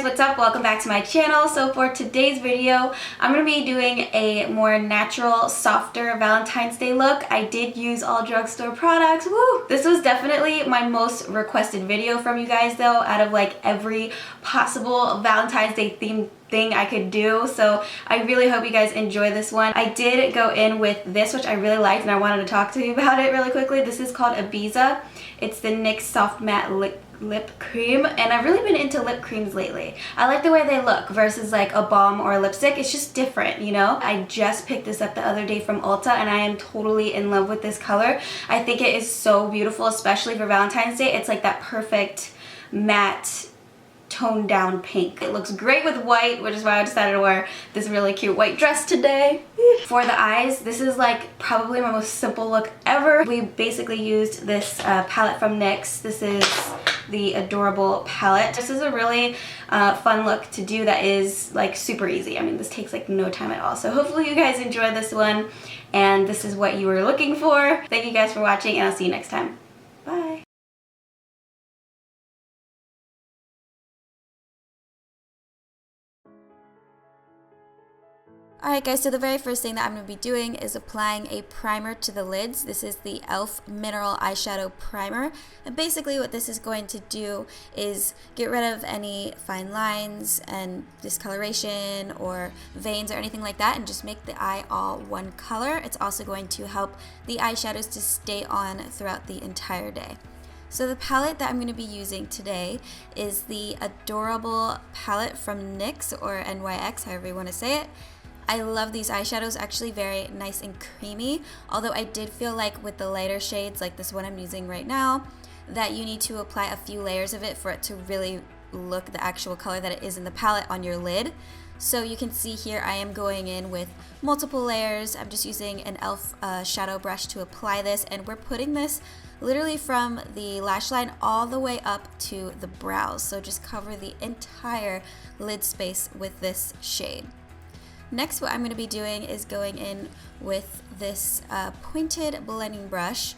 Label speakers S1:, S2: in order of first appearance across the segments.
S1: guys, what's up? Welcome back to my channel. So for today's video, I'm going to be doing a more natural, softer Valentine's Day look. I did use all drugstore products. Woo! This was definitely my most requested video from you guys though, out of like every possible Valentine's Day themed thing I could do. So I really hope you guys enjoy this one. I did go in with this, which I really liked, and I wanted to talk to you about it really quickly. This is called Ibiza. It's the NYX Soft Matte Lip Cream, and I've really been into lip creams lately. I like the way they look versus like a balm or a lipstick. It's just different, you know? I just picked this up the other day from Ulta, and I am totally in love with this color. I think it is so beautiful, especially for Valentine's Day. It's like that perfect matte toned down pink. It looks great with white, which is why I decided to wear this really cute white dress today. For the eyes, this is like probably my most simple look ever. We basically used this palette from NYX. This is the Adorable palette. This is a really fun look to do that is like super easy. I mean, this takes like no time at all. So hopefully you guys enjoy this one, and this is what you were looking for. Thank you guys for watching, and I'll see you next time. Bye. Alright guys, so the very first thing that I'm going to be doing is applying a primer to the lids. This is the e.l.f. Mineral Eyeshadow Primer. And basically what this is going to do is get rid of any fine lines and discoloration or veins or anything like that, and just make the eye all one color. It's also going to help the eyeshadows to stay on throughout the entire day. So the palette that I'm going to be using today is the Adorable palette from NYX, or NYX, however you want to say it. I love these eyeshadows, actually very nice and creamy, although I did feel like with the lighter shades, like this one I'm using right now, that you need to apply a few layers of it for it to really look the actual color that it is in the palette on your lid. So you can see here I am going in with multiple layers. I'm just using an e.l.f. shadow brush to apply this, and we're putting this literally from the lash line all the way up to the brows. So just cover the entire lid space with this shade. Next, what I'm going to be doing is going in with this pointed blending brush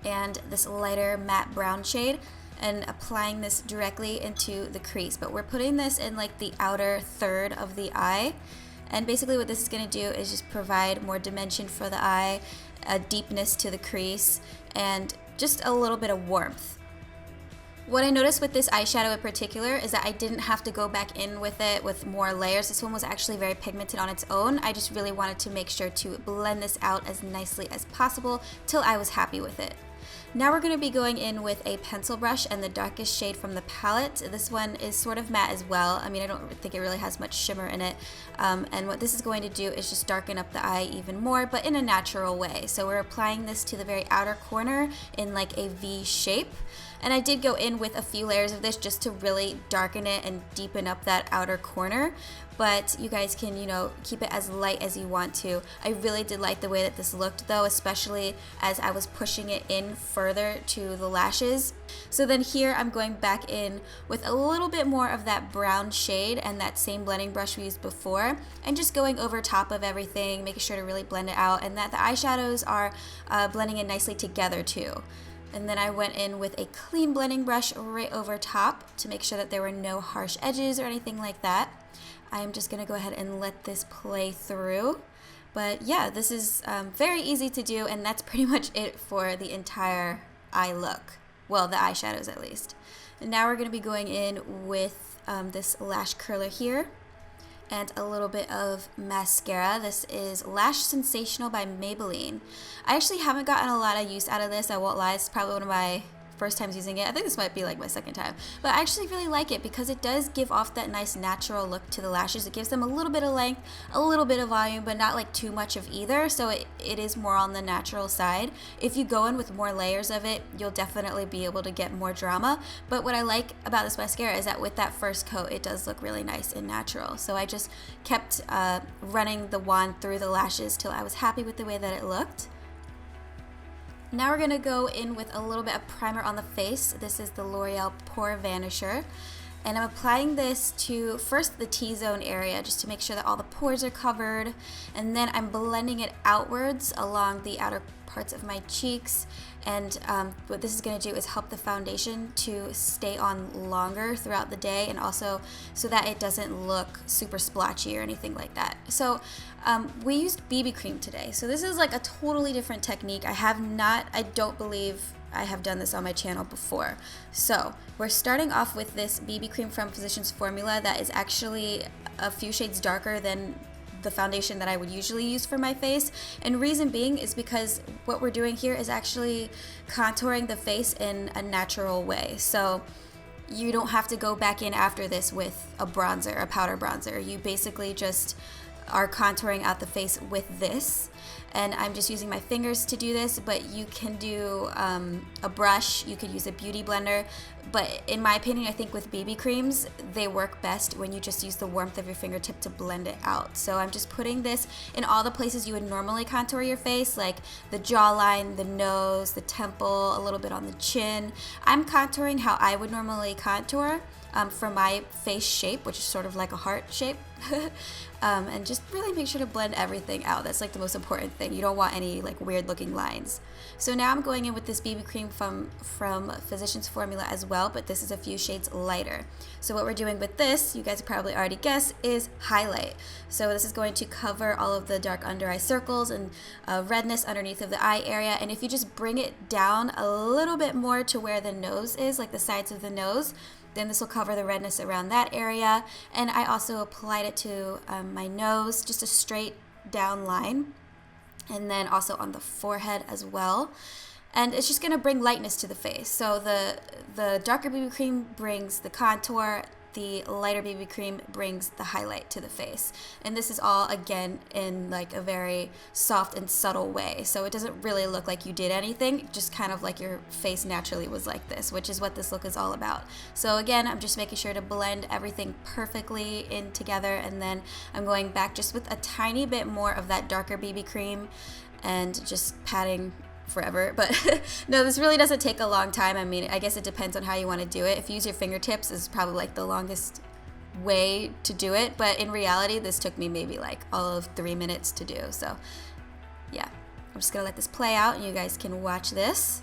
S1: and this lighter matte brown shade and applying this directly into the crease. But we're putting this in like the outer third of the eye. And basically what this is going to do is just provide more dimension for the eye, a deepness to the crease, and just a little bit of warmth. What I noticed with this eyeshadow in particular is that I didn't have to go back in with it with more layers. This one was actually very pigmented on its own. I just really wanted to make sure to blend this out as nicely as possible till I was happy with it. Now we're going to be going in with a pencil brush and the darkest shade from the palette. This one is sort of matte as well. I mean, I don't think it really has much shimmer in it. And what this is going to do is just darken up the eye even more, but in a natural way. So we're applying this to the very outer corner in like a V shape. And I did go in with a few layers of this just to really darken it and deepen up that outer corner. But you guys can, you know, keep it as light as you want to. I really did like the way that this looked though, especially as I was pushing it in further to the lashes. So then here I'm going back in with a little bit more of that brown shade and that same blending brush we used before, and just going over top of everything, making sure to really blend it out, and that the eyeshadows are blending in nicely together too. And then I went in with a clean blending brush right over top to make sure that there were no harsh edges or anything like that. I am just going to go ahead and let this play through. But yeah, this is very easy to do, and that's pretty much it for the entire eye look. Well, the eyeshadows at least. And now we're going to be going in with this lash curler here and a little bit of mascara. This is Lash Sensational by Maybelline. I actually haven't gotten a lot of use out of this, I won't lie. It's probably one of my first times using it. I think this might be like my second time, but I actually really like it because it does give off that nice natural look to the lashes. It gives them a little bit of length, a little bit of volume, but not like too much of either, so it is more on the natural side. If you go in with more layers of it, you'll definitely be able to get more drama, but what I like about this mascara is that with that first coat, it does look really nice and natural. So I just kept running the wand through the lashes till I was happy with the way that it looked. Now we're going to go in with a little bit of primer on the face. This is the L'Oreal Pore Vanisher. And I'm applying this to first the T-zone area just to make sure that all the pores are covered. And then I'm blending it outwards along the outer parts of my cheeks and what this is going to do is help the foundation to stay on longer throughout the day, and also so that it doesn't look super splotchy or anything like that. So we used BB cream today. So this is like a totally different technique. I don't believe I have done this on my channel before. So we're starting off with this BB cream from Physicians Formula that is actually a few shades darker than the foundation that I would usually use for my face, and reason being is because what we're doing here is actually contouring the face in a natural way. So you don't have to go back in after this with a bronzer, a powder bronzer. You basically just are contouring out the face with this, and I'm just using my fingers to do this, but you can do a brush, you could use a beauty blender, but in my opinion, I think with BB creams, they work best when you just use the warmth of your fingertip to blend it out. So I'm just putting this in all the places you would normally contour your face, like the jawline, the nose, the temple, a little bit on the chin. I'm contouring how I would normally contour for my face shape, which is sort of like a heart shape. And just really make sure to blend everything out. That's like the most important thing. You don't want any like weird looking lines. So now I'm going in with this BB cream from Physicians Formula as well, but this is a few shades lighter. So what we're doing with this, you guys probably already guessed, is highlight. So this is going to cover all of the dark under eye circles and redness underneath of the eye area. And if you just bring it down a little bit more to where the nose is, like the sides of the nose, then this will cover the redness around that area. And I also applied it to my nose, just a straight down line, and then also on the forehead as well. And it's just going to bring lightness to the face. So the darker BB cream brings the contour, the lighter BB cream brings the highlight to the face. And this is all, again, in like a very soft and subtle way. So it doesn't really look like you did anything, just kind of like your face naturally was like this, which is what this look is all about. So again, I'm just making sure to blend everything perfectly in together, and then I'm going back just with a tiny bit more of that darker BB cream and just patting forever. But no, this really doesn't take a long time. I mean, I guess it depends on how you want to do it. If you use your fingertips, is probably like the longest way to do it, but in reality this took me maybe like all of 3 minutes to do. So yeah, I'm just gonna let this play out and you guys can watch this.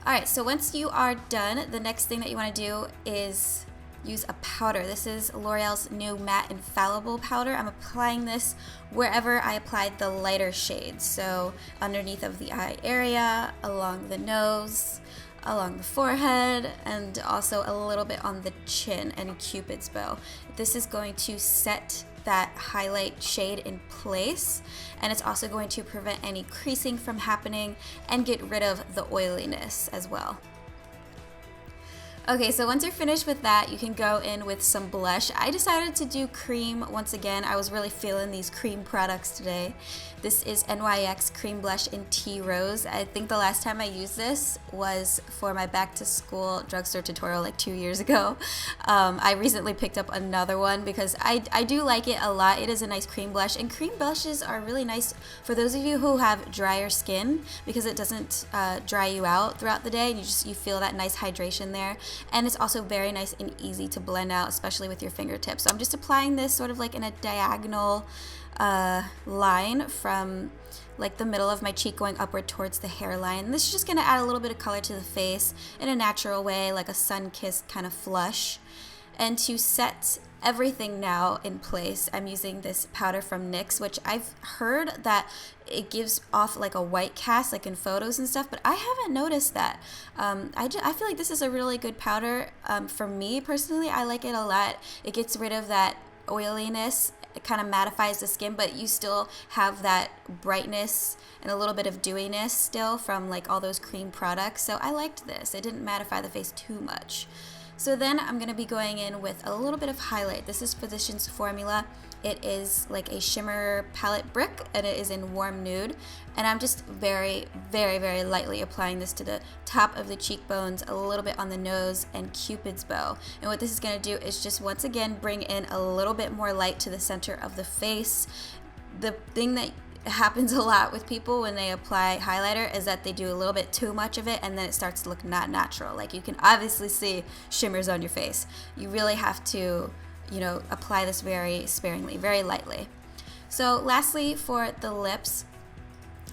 S1: Alright, so once you are done, the next thing that you want to do is use a powder. This is L'Oreal's new Matte Infallible powder. I'm applying this wherever I applied the lighter shades. So underneath of the eye area, along the nose, along the forehead, and also a little bit on the chin and Cupid's bow. This is going to set that highlight shade in place, and it's also going to prevent any creasing from happening and get rid of the oiliness as well. Okay, so once you're finished with that, you can go in with some blush. I decided to do cream once again. I was really feeling these cream products today. This is NYX Cream Blush in Tea Rose. I think the last time I used this was for my back to school drugstore tutorial like 2 years ago. I recently picked up another one because I do like it a lot. It is a nice cream blush, and cream blushes are really nice for those of you who have drier skin because it doesn't dry you out throughout the day, and you feel that nice hydration there. And it's also very nice and easy to blend out, especially with your fingertips. So I'm just applying this sort of like in a diagonal line from like the middle of my cheek going upward towards the hairline. This is just going to add a little bit of color to the face in a natural way, like a sun-kissed kind of flush. And to set everything now in place, I'm using this powder from NYX, which I've heard that it gives off like a white cast, like in photos and stuff, but I haven't noticed that. I feel like this is a really good powder. For me personally, I like it a lot. It gets rid of that oiliness. It kind of mattifies the skin, but you still have that brightness and a little bit of dewiness still from like all those cream products. So I liked this. It didn't mattify the face too much. So then I'm going to be going in with a little bit of highlight. This is Physicians Formula. It is like a shimmer palette brick, and it is in warm nude. And I'm just very, very, very lightly applying this to the top of the cheekbones, a little bit on the nose, and Cupid's bow. And what this is going to do is just once again bring in a little bit more light to the center of the face. The thing that happens a lot with people when they apply highlighter is that they do a little bit too much of it, and then it starts to look not natural. Like, you can obviously see shimmers on your face. You really have to, you know, apply this very sparingly, very lightly. So lastly, for the lips,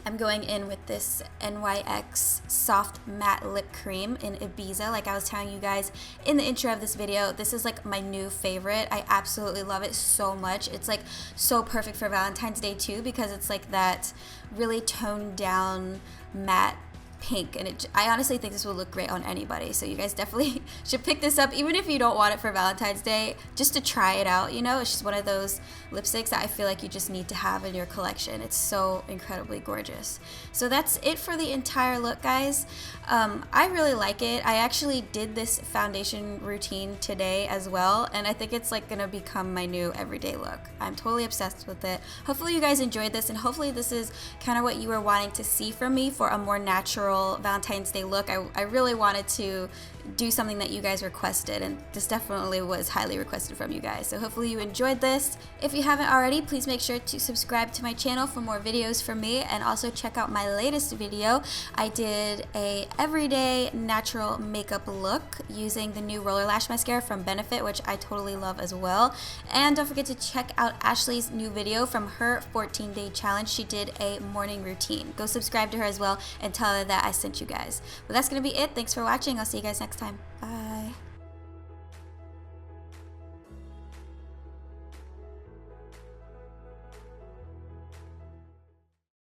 S1: I'm going in with this NYX Soft Matte Lip Cream in Ibiza. Like I was telling you guys in the intro of this video, this is like my new favorite. I absolutely love it so much. It's like so perfect for Valentine's Day too, because it's like that really toned down matte pink, and I honestly think this will look great on anybody. So you guys definitely should pick this up, even if you don't want it for Valentine's Day, just to try it out. You know, it's just one of those lipsticks that I feel like you just need to have in your collection. It's so incredibly gorgeous. So that's it for the entire look, guys. I really like it. I actually did this foundation routine today as well, and I think it's like gonna become my new everyday look. I'm totally obsessed with it. Hopefully you guys enjoyed this, and hopefully this is kind of what you were wanting to see from me for a more natural Valentine's Day look. I really wanted to do something that you guys requested, and this definitely was highly requested from you guys. So hopefully you enjoyed this. If you haven't already, please make sure to subscribe to my channel for more videos from me, and also check out my latest video. I did a everyday natural makeup look using the new Roller Lash Mascara from Benefit, which I totally love as well. And don't forget to check out Ashley's new video from her 14-day challenge. She did a morning routine. Go subscribe to her as well and tell her that I sent you guys. But that's gonna be it. Thanks for watching. I'll see you guys next time. Bye.